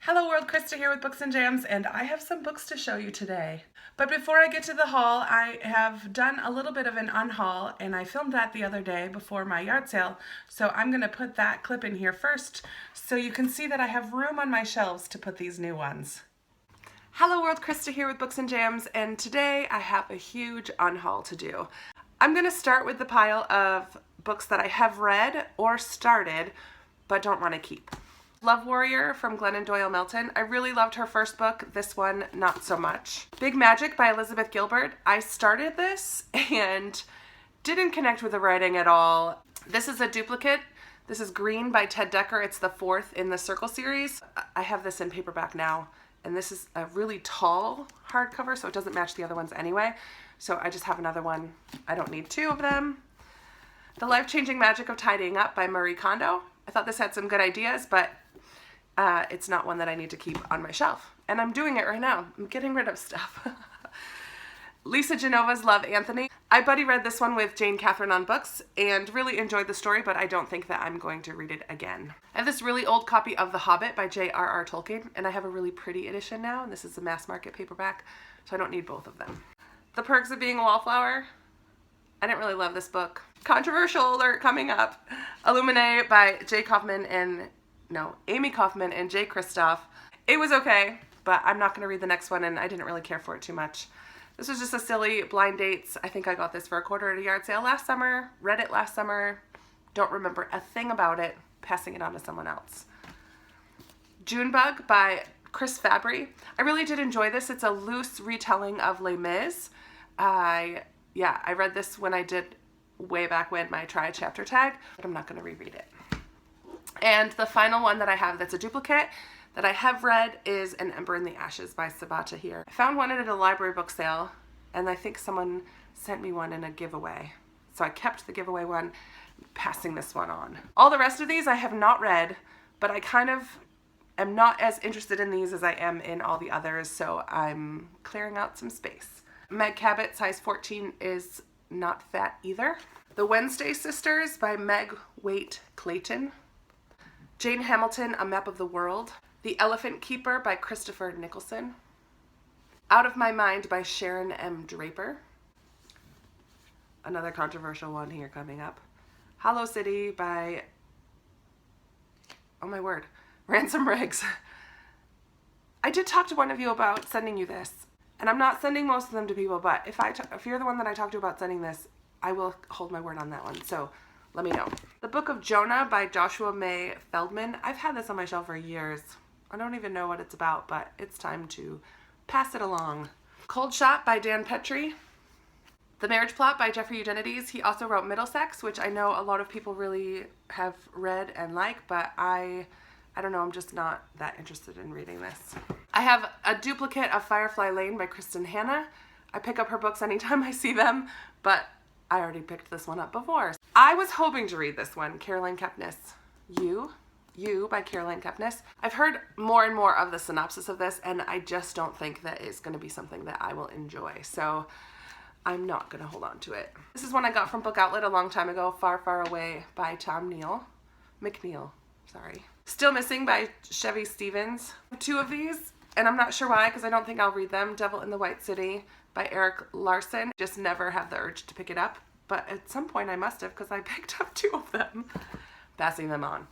Hello world, Krista here with Books and Jams, and I have some books to show you today. But before I get to the haul, I have done a little bit of an unhaul, and I filmed that the other day before my yard sale, so I'm going to put that clip in here first so you can see that I have room on my shelves to put these new ones. Hello world, Krista here with Books and Jams, and today I have a huge unhaul to do. I'm going to start with the pile of books that I have read or started but don't want to keep. Love Warrior from Glennon Doyle Melton. I really loved her first book. This one, not so much. Big Magic by Elizabeth Gilbert. I started this and didn't connect with the writing at all. This is a duplicate. This is Green by Ted Decker. It's the fourth in the Circle series. I have this in paperback now, and this is a really tall hardcover, so it doesn't match the other ones anyway. So I just have another one. I don't need two of them. The Life-Changing Magic of Tidying Up by Marie Kondo. I thought this had some good ideas, but it's not one that I need to keep on my shelf. And I'm doing it right now. I'm getting rid of stuff. Lisa Genova's Love, Anthony. I buddy read this one with Jane Catherine on Books and really enjoyed the story, but I don't think that I'm going to read it again. I have this really old copy of The Hobbit by J.R.R. Tolkien, and I have a really pretty edition now, and this is a mass market paperback, so I don't need both of them. The Perks of Being a Wallflower. I didn't really love this book. Controversial alert coming up. Illuminae by Amy Kaufman and Jay Kristoff. It was okay, but I'm not going to read the next one, and I didn't really care for it too much. This was just a silly blind dates. I think I got this for $1 at a yard sale last summer, read it last summer, don't remember a thing about it, passing it on to someone else. Junebug by Chris Fabry. I really did enjoy this. It's a loose retelling of Les Mis. I read this when I did way back when my try chapter tag, but I'm not going to reread it. And the final one that I have that's a duplicate that I have read is An Ember in the Ashes by Sabaa Tahir. I found one at a library book sale, and I think someone sent me one in a giveaway. So I kept the giveaway one, passing this one on. All the rest of these I have not read, but I kind of am not as interested in these as I am in all the others, so I'm clearing out some space. Meg Cabot, size 14, is not fat either. The Wednesday Sisters by Meg Waite Clayton. Jane Hamilton, A Map of the World. The Elephant Keeper by Christopher Nicholson. Out of My Mind by Sharon M. Draper. Another controversial one here coming up. Hollow City by, oh my word, Ransom Riggs. I did talk to one of you about sending you this, and I'm not sending most of them to people, but if you're the one that I talked to about sending this, I will hold my word on that one, so let me know. The Book of Jonah by Joshua May Feldman. I've had this on my shelf for years. I don't even know what it's about, but it's time to pass it along. Cold Shot by Dan Petrie. The Marriage Plot by Jeffrey Eugenides. He also wrote Middlesex, which I know a lot of people really have read and like, but I don't know, I'm just not that interested in reading this. I have a duplicate of Firefly Lane by Kristen Hanna. I pick up her books anytime I see them, but I already picked this one up before. I was hoping to read this one, Caroline Kepnes. You by Caroline Kepnes. I've heard more and more of the synopsis of this, and I just don't think that it's going to be something that I will enjoy, so I'm not going to hold on to it. This is one I got from Book Outlet a long time ago, Far, Far Away by Tom McNeil. Still Missing by Chevy Stevens. Two of these, and I'm not sure why, because I don't think I'll read them. Devil in the White City by Eric Larson. Just never have the urge to pick it up, but at some point I must have, because I picked up two of them. Passing them on.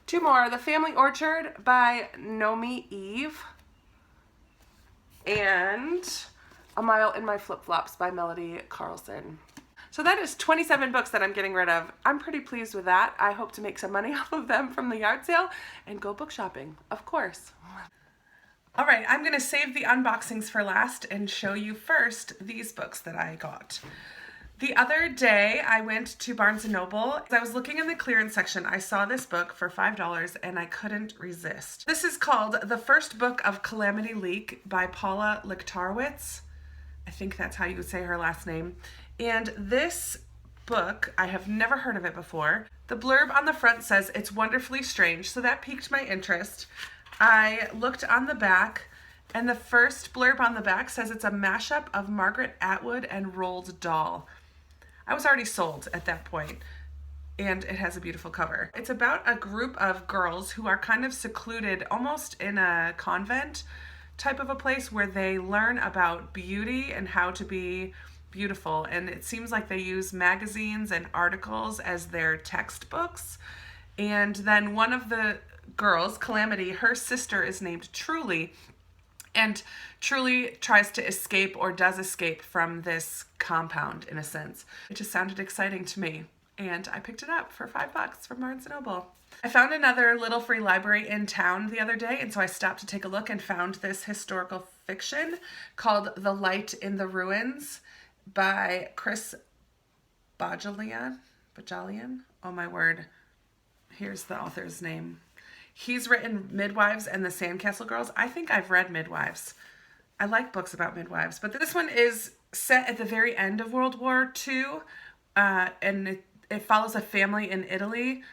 Two more. The Family Orchard by Nomi Eve. And A Mile in My Flip-Flops by Melody Carlson. So that is 27 books that I'm getting rid of. I'm pretty pleased with that. I hope to make some money off of them from the yard sale and go book shopping, of course. All right, I'm going to save the unboxings for last and show you first these books that I got. The other day, I went to Barnes & Noble. I was looking in the clearance section. I saw this book for $5 and I couldn't resist. This is called The First Book of Calamity Leak by Paula Lichtarowitz. I think that's how you would say her last name. And this book, I have never heard of it before. The blurb on the front says, "It's wonderfully strange," so that piqued my interest. I looked on the back, and the first blurb on the back says it's a mashup of Margaret Atwood and Roald Dahl. I was already sold at that point. and it has a beautiful cover. It's about a group of girls who are kind of secluded, almost in a convent type of a place, where they learn about beauty and how to be beautiful. And it seems like they use magazines and articles as their textbooks. And then one of the girls, Calamity, her sister is named Truly, and Truly tries to escape, or does escape, from this compound in a sense. It just sounded exciting to me, and I picked it up for $5 from Barnes & Noble. I found another little free library in town the other day, and so I stopped to take a look and found this historical fiction called The Light in the Ruins by Chris Bajalian. Oh my word. Here's the author's name. He's written Midwives and the Sandcastle Girls. I think I've read Midwives. I like books about midwives, but this one is set at the very end of World War II, and it follows a family in Italy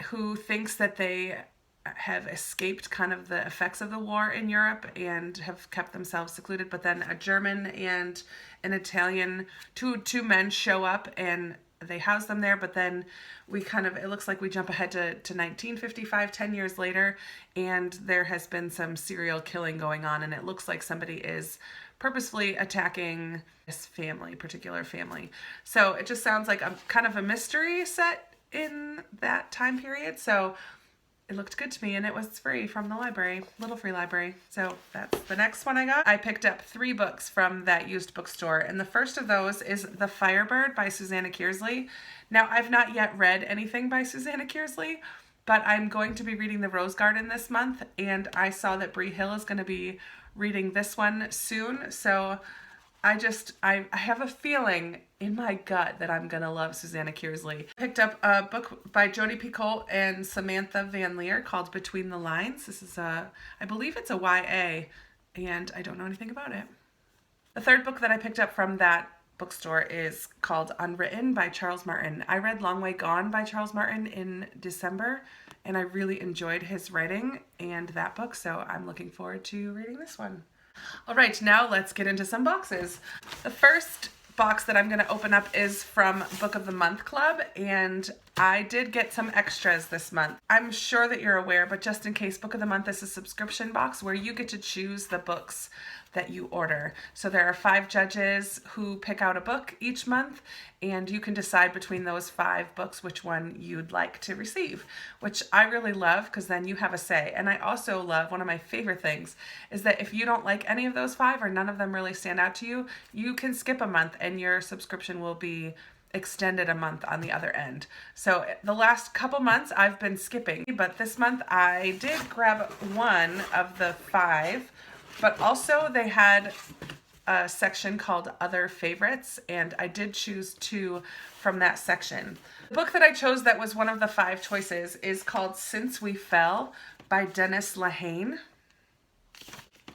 who thinks that they have escaped kind of the effects of the war in Europe and have kept themselves secluded, but then a German and an Italian, two men show up and they house them there, but then it looks like we jump ahead to 1955, 10 years later, and there has been some serial killing going on, and it looks like somebody is purposefully attacking this particular family. So it just sounds like a kind of a mystery set in that time period. So it looked good to me, and it was free from the library, little free library. So that's the next one I got. I picked up 3 books from that used bookstore, and the first of those is The Firebird by Susanna Kearsley. Now, I've not yet read anything by Susanna Kearsley, but I'm going to be reading The Rose Garden this month, and I saw that Bree Hill is going to be reading this one soon, so I have a feeling in my gut that I'm going to love Susanna Kearsley. I picked up a book by Jodi Picoult and Samantha Van Leer called Between the Lines. This is I believe it's a YA, and I don't know anything about it. The third book that I picked up from that bookstore is called Unwritten by Charles Martin. I read Long Way Gone by Charles Martin in December, and I really enjoyed his writing and that book, so I'm looking forward to reading this one. All right, now let's get into some boxes. The first box that I'm going to open up is from Book of the Month Club, and I did get some extras this month. I'm sure that you're aware, but just in case, Book of the Month is a subscription box where you get to choose the books that you order. So there are 5 judges who pick out a book each month, and you can decide between those 5 books which one you'd like to receive, which I really love because then you have a say. And I also love, one of my favorite things is that if you don't like any of those 5 or none of them really stand out to you, you can skip a month and your subscription will be extended a month on the other end. So the last couple months I've been skipping, but this month I did grab one of the 5, but also they had a section called Other Favorites, and I did choose 2 from that section. The book that I chose that was one of the 5 choices is called Since We Fell by Dennis Lehane.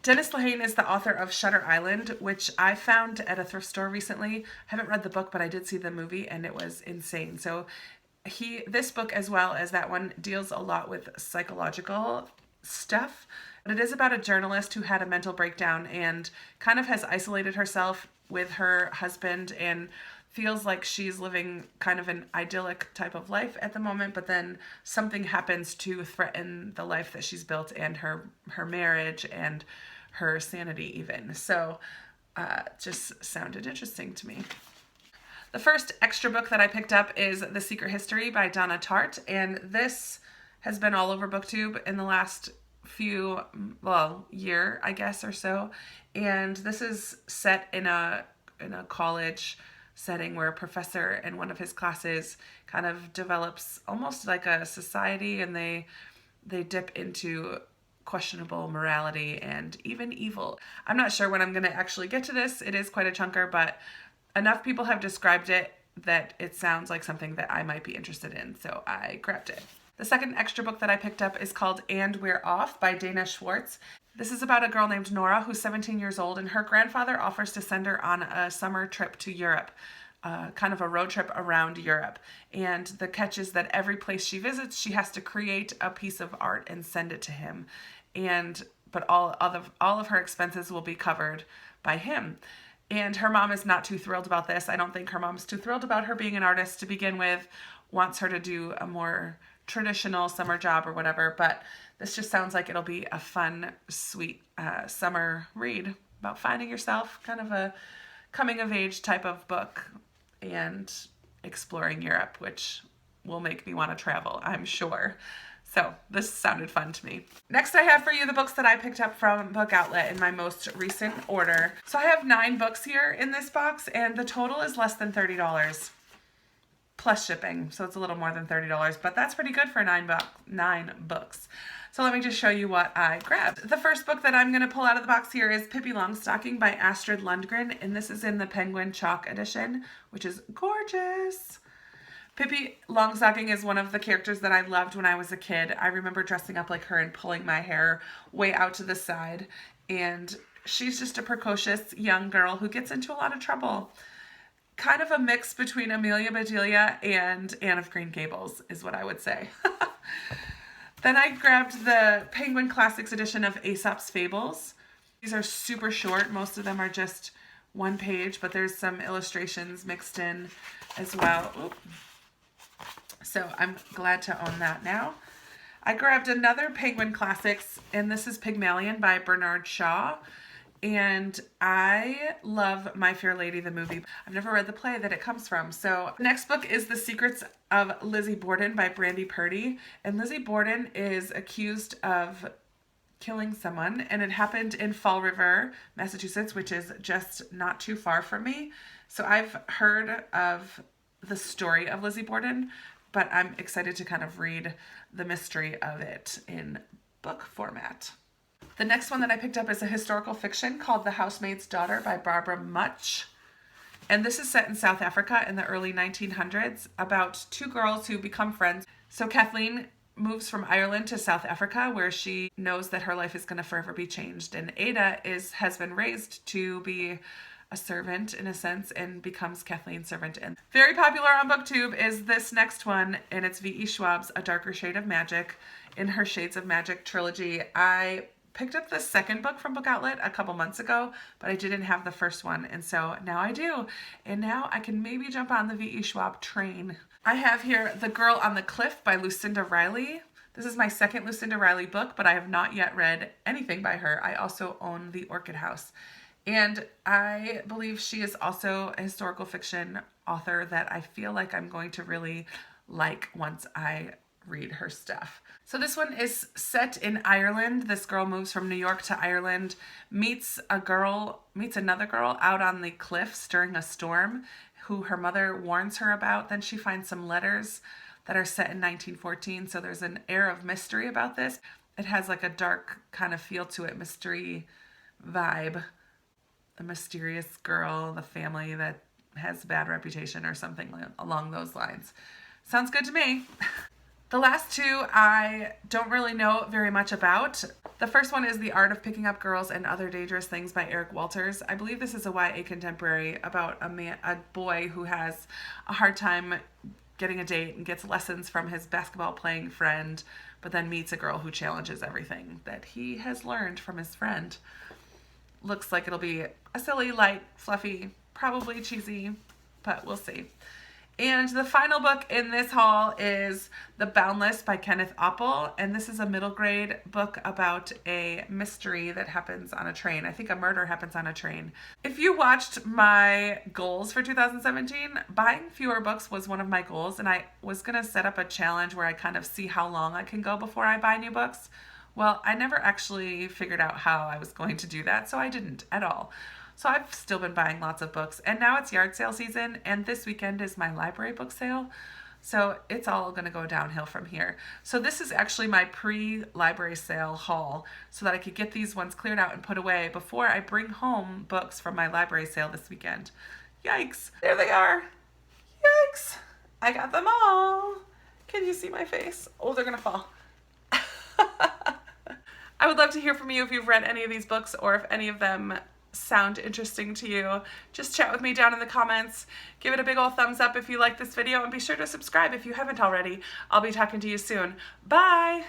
Dennis Lehane is the author of Shutter Island, which I found at a thrift store recently. I haven't read the book, but I did see the movie, and it was insane. So this book, as well as that one, deals a lot with psychological stuff. But it is about a journalist who had a mental breakdown and kind of has isolated herself with her husband and feels like she's living kind of an idyllic type of life at the moment, but then something happens to threaten the life that she's built and her marriage and her sanity even. So just sounded interesting to me. The first extra book that I picked up is The Secret History by Donna Tartt, and this has been all over BookTube in the last year, I guess, or so. And this is set in a college setting where a professor in one of his classes kind of develops almost like a society, and they dip into questionable morality and even evil. I'm not sure when I'm going to actually get to this. It is quite a chunker, but enough people have described it that it sounds like something that I might be interested in, so I grabbed it. The second extra book that I picked up is called And We're Off by Dana Schwartz. This is about a girl named Nora who's 17 years old, and her grandfather offers to send her on a summer trip to Europe, kind of a road trip around Europe. And the catch is that every place she visits, she has to create a piece of art and send it to him. But all of her expenses will be covered by him. And her mom is not too thrilled about this. I don't think her mom's too thrilled about her being an artist to begin with. wants her to do a more traditional summer job or whatever, but this just sounds like it'll be a fun, sweet summer read about finding yourself, kind of a coming of age type of book, and exploring Europe, which will make me want to travel, I'm sure. So this sounded fun to me. Next I have for you the books that I picked up from Book Outlet in my most recent order. So I have 9 books here in this box, and the total is less than $30 plus shipping. So it's a little more than $30, but that's pretty good for 9 books. So let me just show you what I grabbed. The first book that I'm going to pull out of the box here is Pippi Longstocking by Astrid Lundgren, and this is in the Penguin Chalk edition, which is gorgeous. Pippi Longstocking is one of the characters that I loved when I was a kid. I remember dressing up like her and pulling my hair way out to the side, and she's just a precocious young girl who gets into a lot of trouble. Kind of a mix between Amelia Bedelia and Anne of Green Gables is what I would say. Then I grabbed the Penguin Classics edition of Aesop's Fables. These are super short. Most of them are just 1 page, but there's some illustrations mixed in as well. Oop. So I'm glad to own that now. I grabbed another Penguin Classics, and this is Pygmalion by Bernard Shaw. And I love My Fair Lady, the movie. I've never read the play that it comes from. So the next book is The Secrets of Lizzie Borden by Brandy Purdy. And Lizzie Borden is accused of killing someone, and it happened in Fall River, Massachusetts, which is just not too far from me. So I've heard of the story of Lizzie Borden, but I'm excited to kind of read the mystery of it in book format. The next one that I picked up is a historical fiction called The Housemaid's Daughter by Barbara Much. And this is set in South Africa in the early 1900s about 2 girls who become friends. So Kathleen moves from Ireland to South Africa, where she knows that her life is going to forever be changed. And Ada has been raised to be a servant in a sense, and becomes Kathleen's servant. And very popular on BookTube is this next one, and it's V.E. Schwab's A Darker Shade of Magic in her Shades of Magic trilogy. I picked up the second book from Book Outlet a couple months ago, but I didn't have the first one, and so now I do. And now I can maybe jump on the V.E. Schwab train. I have here The Girl on the Cliff by Lucinda Riley. This is my second Lucinda Riley book, but I have not yet read anything by her. I also own The Orchid House. And I believe she is also a historical fiction author that I feel like I'm going to really like once I read her stuff. So this one is set in Ireland. This girl moves from New York to Ireland, meets another girl out on the cliffs during a storm who her mother warns her about. Then she finds some letters that are set in 1914. So there's an air of mystery about this. It has like a dark kind of feel to it, mystery vibe. The mysterious girl, the family that has a bad reputation or something along those lines. Sounds good to me. The last 2 I don't really know very much about. The first one is The Art of Picking Up Girls and Other Dangerous Things by Eric Walters. I believe this is a YA contemporary about a boy who has a hard time getting a date and gets lessons from his basketball playing friend, but then meets a girl who challenges everything that he has learned from his friend. Looks like it'll be a silly, light, fluffy, probably cheesy, but we'll see. And the final book in this haul is The Boundless by Kenneth Oppel, and this is a middle grade book about a mystery that happens on a train. I think a murder happens on a train. If you watched my goals for 2017, buying fewer books was one of my goals, and I was going to set up a challenge where I kind of see how long I can go before I buy new books. Well, I never actually figured out how I was going to do that, so I didn't at all. So I've still been buying lots of books, and now it's yard sale season, and this weekend is my library book sale. So it's all going to go downhill from here. So this is actually my pre-library sale haul so that I could get these ones cleared out and put away before I bring home books from my library sale this weekend. Yikes. There they are. Yikes. I got them all. Can you see my face? Oh, they're going to fall. I would love to hear from you if you've read any of these books or if any of them sound interesting to you. Just chat with me down in the comments. Give it a big old thumbs up if you like this video, and be sure to subscribe if you haven't already. I'll be talking to you soon. Bye!